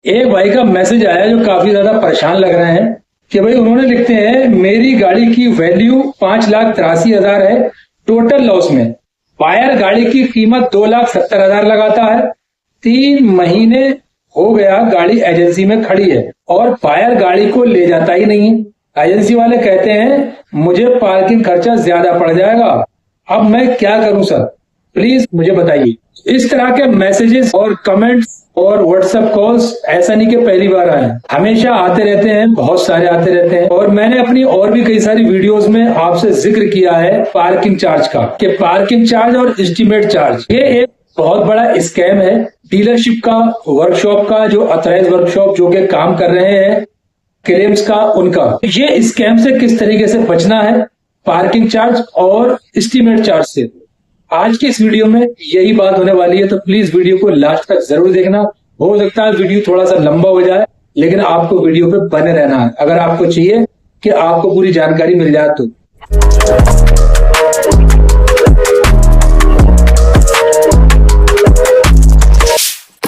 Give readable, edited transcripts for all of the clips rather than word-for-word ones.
एक भाई का मैसेज आया जो काफी ज्यादा परेशान लग रहे हैं कि भाई उन्होंने लिखते हैं मेरी गाड़ी की वैल्यू 5,83,000 है टोटल लॉस में। बायर गाड़ी की कीमत 2,70,000 लगाता है। 3 महीने हो गया गाड़ी एजेंसी में खड़ी है और बायर गाड़ी को ले जाता ही नहीं है। एजेंसी वाले कहते हैं मुझे पार्किंग खर्चा ज्यादा पड़ जाएगा। अब मैं क्या करूं सर, प्लीज मुझे बताइए। इस तरह के मैसेजेस और कमेंट्स और व्हाट्सएप कॉल्स ऐसा नहीं कि पहली बार आए, हमेशा आते रहते हैं, बहुत सारे आते रहते हैं। और मैंने अपनी और भी कई सारी वीडियोस में आपसे जिक्र किया है पार्किंग चार्ज का, कि पार्किंग चार्ज और एस्टीमेट चार्ज ये एक बहुत बड़ा स्कैम है। डीलरशिप का, वर्कशॉप का, जो ऑथराइज वर्कशॉप जो के काम कर रहे हैं क्लेम्स का, उनका ये स्कैम से किस तरीके से बचना है पार्किंग चार्ज और एस्टीमेट चार्ज से, आज की इस वीडियो में यही बात होने वाली है। तो प्लीज वीडियो को लास्ट तक जरूर देखना। हो सकता है वीडियो थोड़ा सा लंबा हो जाए, लेकिन आपको वीडियो पे बने रहना है अगर आपको चाहिए कि आपको पूरी जानकारी मिल जाए तो।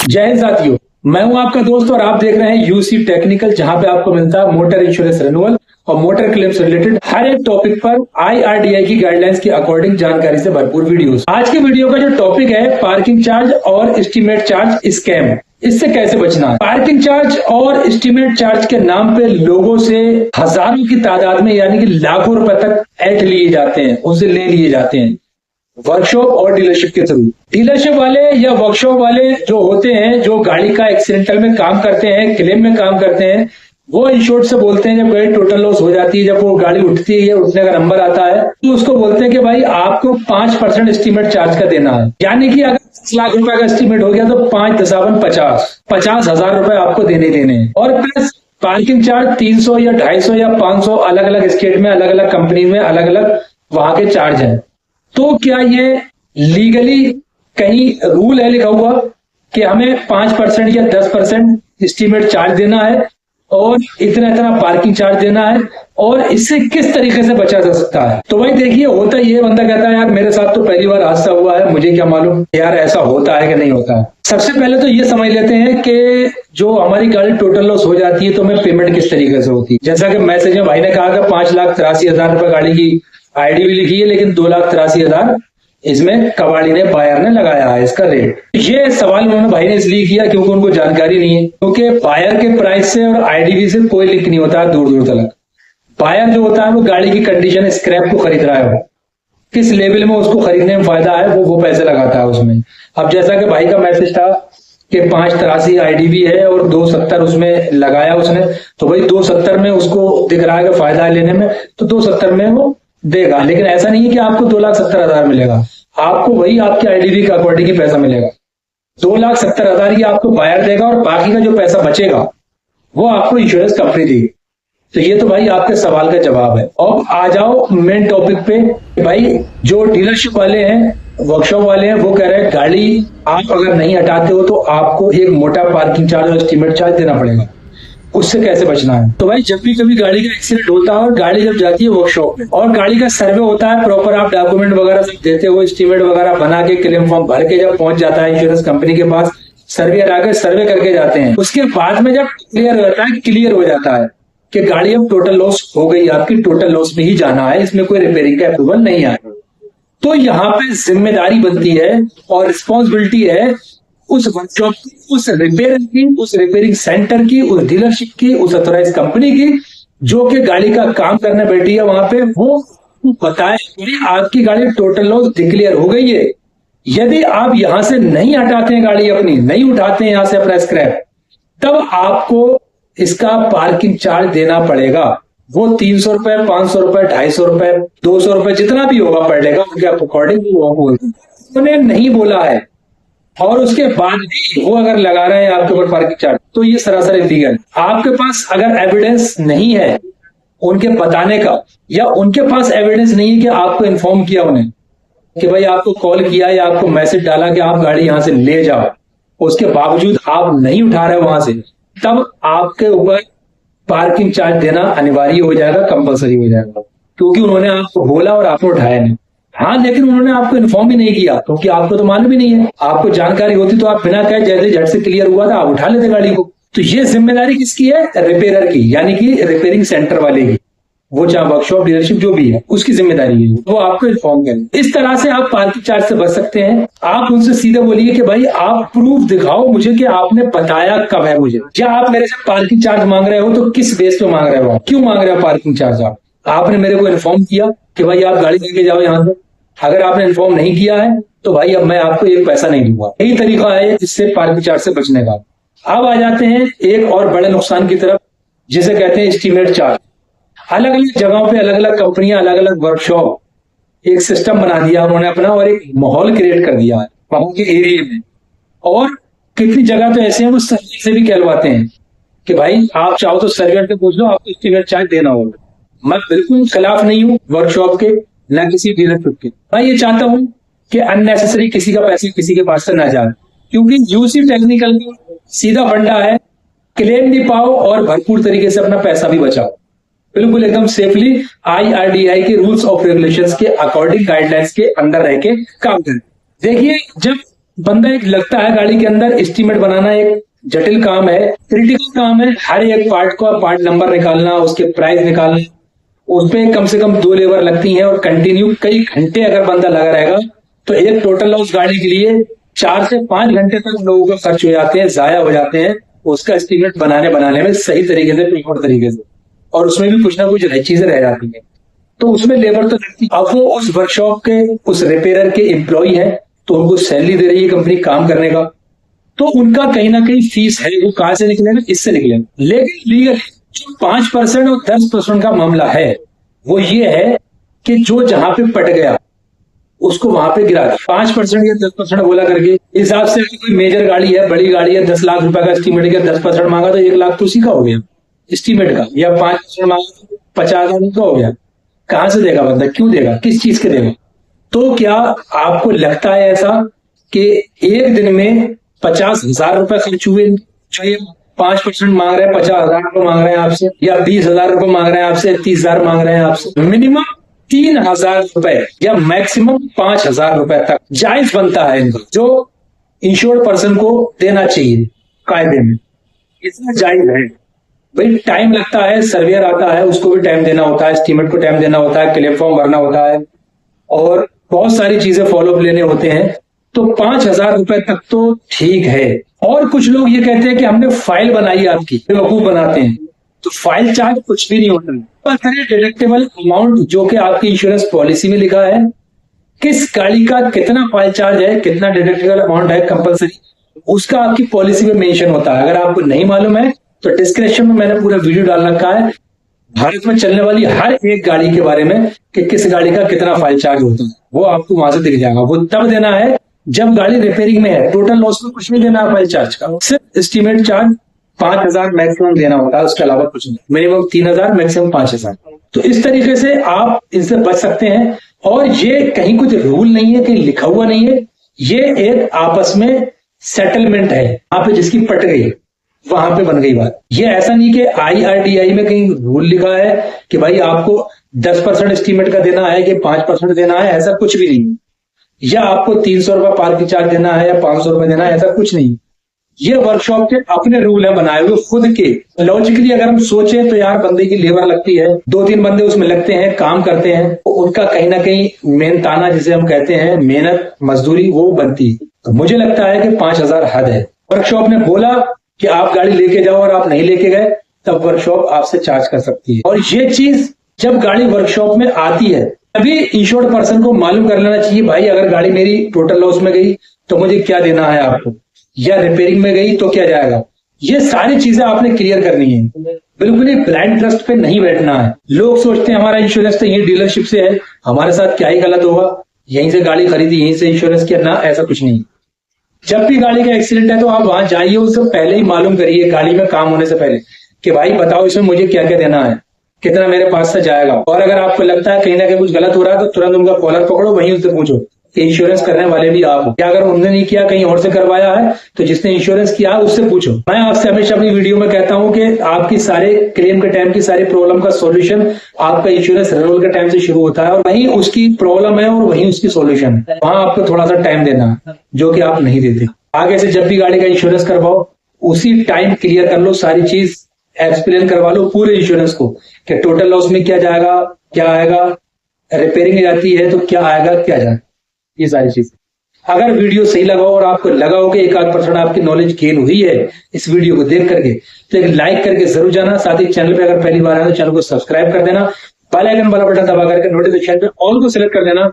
जय हिंद साथियों, मैं हूं आपका दोस्त और आप देख रहे हैं यूसी टेक्निकल, जहां पे आपको मिलता है मोटर इंश्योरेंस रिन्यूअल और मोटर क्लेम से रिलेटेड हर एक टॉपिक पर IRDAI की गाइडलाइंस के अकॉर्डिंग जानकारी से भरपूर वीडियोस। आज के वीडियो का जो टॉपिक है पार्किंग चार्ज और एस्टीमेट चार्ज स्कैम, इससे कैसे बचना है। पार्किंग चार्ज और एस्टीमेट चार्ज के नाम पे लोगों से हजारों की तादाद में यानी कि लाखों रुपए तक ऐंठ लिए जाते हैं, उनसे ले लिए जाते हैं वर्कशॉप और डीलरशिप के थ्रू। डीलरशिप वाले या वर्कशॉप वाले जो होते हैं, जो गाड़ी का एक्सीडेंटल में काम करते हैं, क्लेम में काम करते हैं, वो इंश्योर्ड से बोलते हैं जब गाड़ी टोटल लॉस हो जाती है, जब वो गाड़ी उठती है या उठने का नंबर आता है, तो उसको बोलते हैं कि भाई आपको 5% एस्टीमेट चार्ज का देना है। यानी कि अगर 10 लाख रुपए का एस्टीमेट हो गया तो 50,000 रुपए आपको देने हैं। और प्लस पार्किंग चार्ज 300 या 250 या 500 अलग अलग स्टेट में, अलग अलग कंपनी में अलग अलग वहां के चार्ज है। तो क्या ये लीगली कहीं रूल है लिखा हुआ कि हमें 5% या 10% एस्टीमेट चार्ज देना है और इतना पार्किंग चार्ज देना है, और इससे किस तरीके से बचा जा सकता है? तो भाई देखिए, होता ये, बंदा कहता है यार मेरे साथ तो पहली बार हादसा हुआ है, मुझे क्या मालूम यार ऐसा होता है कि नहीं होता है। सबसे पहले तो ये समझ लेते हैं कि जो हमारी गाड़ी टोटल लॉस हो जाती है तो हमें पेमेंट किस तरीके से होती है। जैसा कि मैसेज में भाई ने कहा कि 5,83,000 रुपए गाड़ी की ID भी लिखी है, लेकिन 2,83,000 इसमें कबाड़ी ने, बायर ने लगाया है इसका रेट। ये सवाल उन्होंने भाई ने इसलिए किया क्योंकि उनको जानकारी नहीं है, क्योंकि बायर के प्राइस से और IDV से कोई लिंक नहीं होता है दूर दूर तक। बायर जो होता है वो गाड़ी की कंडीशन, स्क्रैप को खरीद रहा है, वो किस लेवल में उसको खरीदने में फायदा है वो पैसे लगाता है उसमें। अब जैसा कि भाई का मैसेज था कि 5,83 IDV है और 270 उसमें लगाया उसने, तो भाई 270 में उसको दिख रहा है कि फायदा है लेने में, तो 270 में वो देगा। लेकिन ऐसा नहीं है कि आपको 2,70,000 मिलेगा, आपको वही आपके IDV के अकॉर्डिंग ही पैसा मिलेगा। 2,70,000 ही आपको बायर देगा और बाकी का जो पैसा बचेगा वो आपको इंश्योरेंस कंपनी देगी। तो ये तो भाई आपके सवाल का जवाब है। अब आ जाओ मेन टॉपिक पे। भाई जो डीलरशिप वाले हैं, वर्कशॉप वाले हैं, वो कह रहे हैं गाड़ी आप अगर नहीं हटाते हो तो आपको एक मोटा पार्किंग चार्ज और एस्टीमेट चार्ज देना पड़ेगा। उससे कैसे बचना है? तो भाई जब भी कभी गाड़ी का एक्सीडेंट होता है और गाड़ी जब जाती है वर्कशॉप में और गाड़ी का सर्वे होता है, प्रॉपर आप डॉक्यूमेंट वगैरह सब देते हो, एस्टीमेट वगैरह बना के, क्लेम फॉर्म भर के जब पहुंच जाता है इंश्योरेंस कंपनी के पास, सर्वेयर आके सर्वे करके जाते हैं। उसके बाद में जब क्लियर हो जाता है कि गाड़ी अब टोटल लॉस हो गई, आपकी टोटल लॉस में ही जाना है, इसमें कोई रिपेयरिंग का अप्रूवल नहीं आया, तो यहाँ पे जिम्मेदारी बनती है और रिस्पॉन्सिबिलिटी है उस वर्कशॉप की, उस रिपेयर की, उस रिपेयरिंग सेंटर की, उस डीलरशिप की, उस ऑथराइज कंपनी की जो कि गाड़ी का काम करने बैठी है वहां पे, वो बताए कि आपकी गाड़ी टोटल लॉस डिक्लेयर हो गई है। यदि आप यहां से नहीं हटाते हैं गाड़ी अपनी, नहीं उठाते हैं यहां से अपना स्क्रैप, तब आपको इसका पार्किंग चार्ज देना पड़ेगा। वो 300 रुपए, 500 रुपए, 250 रुपए, 200 रुपए, जितना भी होगा पर डे का, उनके अकॉर्डिंग वो उन्होंने नहीं बोला है, और उसके बाद भी वो अगर लगा रहे हैं आपके ऊपर पार्किंग चार्ज, तो ये सरासर इलीगल। आपके पास अगर एविडेंस नहीं है उनके बताने का, या उनके पास एविडेंस नहीं है कि आपको इन्फॉर्म किया उन्हें कि भाई आपको कॉल किया या आपको मैसेज डाला कि आप गाड़ी यहां से ले जाओ, उसके बावजूद आप नहीं उठा रहे वहां से, तब आपके ऊपर पार्किंग चार्ज देना अनिवार्य हो जाएगा, कंपलसरी हो जाएगा, क्योंकि उन्होंने आपको बोला और आपने उठाया नहीं। हाँ, लेकिन उन्होंने आपको इन्फॉर्म भी नहीं किया, क्योंकि आपको तो मालूम भी नहीं है। आपको जानकारी होती तो आप बिना कहे जैसे झट से क्लियर हुआ था आप उठा लेते गाड़ी को, तो ये जिम्मेदारी किसकी है? रिपेयरर की, यानी कि रिपेयरिंग सेंटर वाले की, वो चाहे वर्कशॉप डीलरशिप जो भी है उसकी जिम्मेदारी है, वो आपको इन्फॉर्म करें। इस तरह से आप पार्किंग चार्ज से बच सकते हैं। आप उनसे सीधे बोलिए कि भाई आप प्रूफ दिखाओ मुझे कि आपने बताया कब है मुझे, या आप मेरे से पार्किंग चार्ज मांग रहे हो तो किस बेस पे मांग रहे हो, क्यों मांग रहे हो पार्किंग चार्ज। आपने मेरे को इन्फॉर्म किया कि भाई आप गाड़ी लेके जाओ यहाँ से, अगर आपने इन्फॉर्म नहीं किया है तो भाई अब मैं आपको एक पैसा नहीं दूंगा। यही तरीका है इससे पार्किंग चार्ज से बचने का। अब आ जाते हैं एक और बड़े नुकसान की तरफ, जिसे कहते हैं एस्टीमेट चार्ज। अलग अलग जगहों पे अलग अलग कंपनियां, अलग अलग वर्कशॉप एक सिस्टम बना दिया उन्होंने अपना, और एक माहौल क्रिएट कर दिया है वहां के एरिया में। और कितनी जगह तो ऐसे हैं वो सर्वे से भी कहलवाते हैं कि भाई आप चाहो तो सर्वेयर से पूछ लो, आपको एस्टीमेट चार्ज देना होगा। मैं बिल्कुल खिलाफ नहीं हूँ वर्कशॉप के, ना किसी डीलरशिप के। मैं ये चाहता हूँ कि अननेसेसरी किसी का पैसे किसी के पास से ना जाए, क्योंकि यूसी टेक्निकल का सीधा फंडा है, क्लेम भी पाओ और भरपूर तरीके से अपना पैसा भी बचाओ, बिल्कुल एकदम सेफली IRDAI के रूल्स ऑफ रेगुलेशंस के अकॉर्डिंग गाइडलाइंस के अंदर रह के काम करें। देखिए, जब बंदा एक लगता है गाड़ी के अंदर, एस्टीमेट बनाना एक जटिल काम है, क्रिटिकल काम है। हर एक पार्ट का पार्ट नंबर निकालना, उसके प्राइस निकालना, उसपे कम से कम 2 लेबर लगती हैं और कंटिन्यू कई घंटे अगर बंदा लगा रहेगा तो एक टोटल लॉस गाड़ी के लिए 4 से 5 घंटे तक लोगों का खर्च हो जाते हैं, जाया हो जाते हैं उसका एस्टीमेट बनाने में सही तरीके से, प्रॉपर तरीके से, और उसमें भी कुछ ना कुछ चीजें रह जाती हैं, तो उसमें लेबर तो लगती। अब वो उस वर्कशॉप के, उस रिपेयरर के एम्प्लॉय है, तो उनको सैलरी दे रही है कंपनी काम करने का, तो उनका कहीं ना कहीं फीस है, वो कहां से निकलेगा? इससे निकलेगा। लेकिन लीगल जो 5% और 10% का मामला है वो ये है कि जो जहां पे पट गया उसको वहां पे गिरा 5% या 10% बोला करके, इस हिसाब से कोई मेजर गाड़ी है, बड़ी गाड़ी है, 10 लाख रुपए का एस्टीमेट किया, 10% मांगा तो 1 लाख तो उसी का हो गया एस्टीमेट का, या 5% मांगा तो 50,000 का हो गया। कहां से देगा बंदा? क्यों देगा? किस चीज के देगा? तो क्या आपको लगता है ऐसा कि एक दिन में 50,000 रुपए खर्च हुए, जो ये 5% मांग रहे हैं, 50,000 रुपए मांग रहे हैं आपसे, या 20,000 रुपए मांग रहे हैं आपसे, 30,000 मांग रहे हैं आपसे, मिनिमम 3,000 रुपए या मैक्सिमम 5,000 रुपए तक जायज बनता है इनको, जो इंश्योर्ड पर्सन को देना चाहिए कायदे में, इतना जायज है। भाई टाइम लगता है, सर्वेयर आता है, उसको भी टाइम देना होता है, एस्टीमेट को टाइम देना होता है, क्लेम फॉर्म भरना होता है, और बहुत सारी चीजें फॉलोअप लेने होते हैं, तो 5,000 रुपए तक तो ठीक है। और कुछ लोग ये कहते हैं कि हमने फाइल बनाई आपकी, बेवकूफ बनाते हैं, तो फाइल चार्ज कुछ भी नहीं होता है। डिडक्टेबल अमाउंट जो कि आपकी इंश्योरेंस पॉलिसी में लिखा है, किस गाड़ी का कितना फाइल चार्ज है, कितना डिडक्टेबल अमाउंट है कंपलसरी, उसका आपकी पॉलिसी में मेंशन होता है। अगर आपको नहीं मालूम है तो डिस्क्रिप्शन में मैंने पूरा वीडियो डाल रखा है भारत में चलने वाली हर एक गाड़ी के बारे में, कि किस गाड़ी का कितना फाइल चार्ज होता है, वो आपको वहां से दिख जाएगा। वो तब देना है जब गाड़ी रिपेयरिंग में है, टोटल लॉस में कुछ नहीं देना है फाइल चार्ज का, सिर्फ एस्टीमेट चार्ज 5,000 मैक्सिमम देना होता है, उसके अलावा कुछ नहीं, मिनिमम 3,000 मैक्सिमम 5,000। तो इस तरीके से आप इनसे बच सकते हैं। और ये कहीं कुछ रूल नहीं है, कहीं लिखा हुआ नहीं है, ये एक आपस में सेटलमेंट है, वहां पे जिसकी पट गई वहां पे बन गई बात। ये ऐसा नहीं कि IRDAI में कहीं रूल लिखा है कि भाई आपको 10% एस्टीमेट का देना है कि 5% देना है, ऐसा कुछ भी नहीं। या आपको 300 रुपए पार्किंग चार्ज देना है या 500 रुपए देना है, ऐसा कुछ नहीं। ये वर्कशॉप के अपने रूल है बनाए हुए खुद के। लॉजिकली अगर हम सोचें तो यार बंदे की लेबर लगती है, 2-3 बंदे उसमें लगते हैं, काम करते हैं, तो उनका कहीं ना कहीं मेहनताना जिसे हम कहते हैं, मेहनत मजदूरी, वो बनती है। तो मुझे लगता है कि 5,000 हद है। वर्कशॉप ने बोला कि आप गाड़ी लेके जाओ और आप नहीं लेके गए, तब वर्कशॉप आपसे चार्ज कर सकती है। और ये चीज जब गाड़ी वर्कशॉप में आती है तभी इंश्योर्ड पर्सन को मालूम कर लेना चाहिए, भाई अगर गाड़ी मेरी टोटल लॉस में गई तो मुझे क्या देना है आपको, या रिपेयरिंग में गई तो क्या जाएगा। ये सारी चीजें आपने क्लियर करनी है, बिल्कुल ही ब्लाइंड ट्रस्ट पे नहीं बैठना है। लोग सोचते हैं हमारा इंश्योरेंस तो ये डीलरशिप से है, हमारे साथ क्या ही गलत होगा, यहीं से गाड़ी खरीदी यहीं से इंश्योरेंस किया, ना ऐसा कुछ नहीं। जब भी गाड़ी का एक्सीडेंट है तो आप वहां जाइए, उससे पहले ही मालूम करिए, गाड़ी में काम होने से पहले, कि भाई बताओ इसमें मुझे क्या क्या देना है, कितना मेरे पास से जाएगा। और अगर आपको लगता है कहीं ना कहीं कुछ गलत हो रहा है तो तुरंत उनका कॉलर पकड़ो, वहीं उनसे पूछो कि इंश्योरेंस करने वाले भी आप हो क्या। अगर उन्होंने नहीं किया, कहीं और से करवाया है, तो जिसने इंश्योरेंस किया है उससे पूछो। मैं आपसे हमेशा अपनी वीडियो में कहता हूं कि आपकी सारे क्लेम के टाइम की सारी प्रॉब्लम का सॉल्यूशन आपका इंश्योरेंस रिन्यूअल के टाइम से शुरू होता है, और वहीं उसकी प्रॉब्लम है और वहीं उसकी सॉल्यूशन है। वहां आपको थोड़ा सा टाइम देना है, जो कि आप नहीं देते। आगे से जब भी गाड़ी का इंश्योरेंस करवाओ उसी टाइम क्लियर कर लो, सारी चीज एक्सप्लेन करवा लो पूरे इंश्योरेंस को कि टोटल लॉस में क्या जाएगा, क्या आएगा, रिपेयरिंग जाती है तो क्या आएगा, क्या जाएगा, ये सारी चीज। अगर वीडियो सही लगा और आपको लगा हो कि 1-8% आपकी नॉलेज गेन हुई है इस वीडियो को देख करके, तो एक लाइक करके जरूर जाना। साथ ही चैनल पे अगर पहली बार आए तो चैनल को सब्सक्राइब कर देना, बेल आइकन वाला बटन दबा करके नोटिफिकेशन पे ऑल को सिलेक्ट कर देना,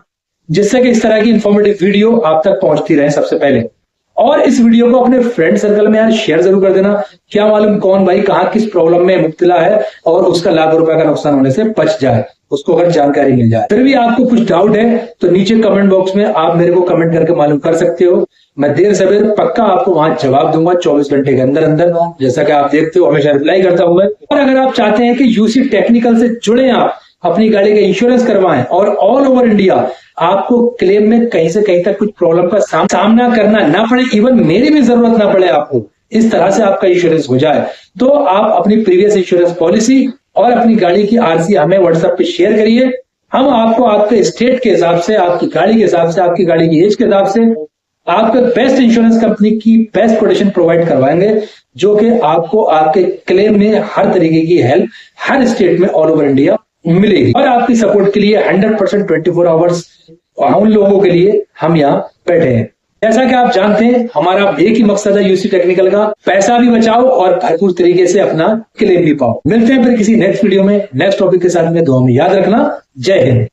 जिससे कि इस तरह की इंफॉर्मेटिव वीडियो आप तक पहुंचती रहे सबसे पहले। और इस वीडियो को अपने फ्रेंड सर्कल में यार शेयर जरूर कर देना। क्या मालूम कौन भाई कहाँ किस प्रॉब्लम में मुब्तला है और उसका लाखों रुपए का नुकसान होने से बच जाए, उसको अगर जानकारी मिल जाए। फिर भी आपको कुछ डाउट है तो नीचे कमेंट बॉक्स में आप मेरे को कमेंट करके मालूम कर सकते हो। मैं देर सवेर पक्का आपको वहां जवाब दूंगा 24 घंटे के अंदर अंदर, जैसा कि आप देखते हो हमेशा रिप्लाई करता हूं मैं। और अगर आप चाहते हैं कि यूसी टेक्निकल से जुड़े, आप अपनी गाड़ी का इंश्योरेंस करवाएं और ऑल ओवर इंडिया आपको क्लेम में कहीं से कहीं तक कुछ प्रॉब्लम का सामना करना ना पड़े, इवन मेरी भी जरूरत ना पड़े, आपको इस तरह से आपका इंश्योरेंस हो जाए, तो आप अपनी प्रीवियस इंश्योरेंस पॉलिसी और अपनी गाड़ी की आरसी हमें व्हाट्सएप पे शेयर करिए। हम आपको आपके स्टेट के हिसाब से, आपकी गाड़ी के हिसाब से, आपकी गाड़ी की एज के हिसाब से आपके बेस्ट इंश्योरेंस कंपनी की बेस्ट प्रोटेक्शन प्रोवाइड करवाएंगे, जो कि आपको आपके क्लेम में हर तरीके की हेल्प हर स्टेट में ऑल ओवर इंडिया मिलेगी। और आपकी सपोर्ट के लिए 100% 24 आवर्स उन लोगों के लिए हम यहाँ बैठे हैं। जैसा कि आप जानते हैं हमारा एक ही मकसद है यूसी टेक्निकल का, पैसा भी बचाओ और भरपूर तरीके से अपना क्लेम भी पाओ। मिलते हैं फिर किसी नेक्स्ट वीडियो में नेक्स्ट टॉपिक के साथ में। दुआ में याद रखना। जय हिंद।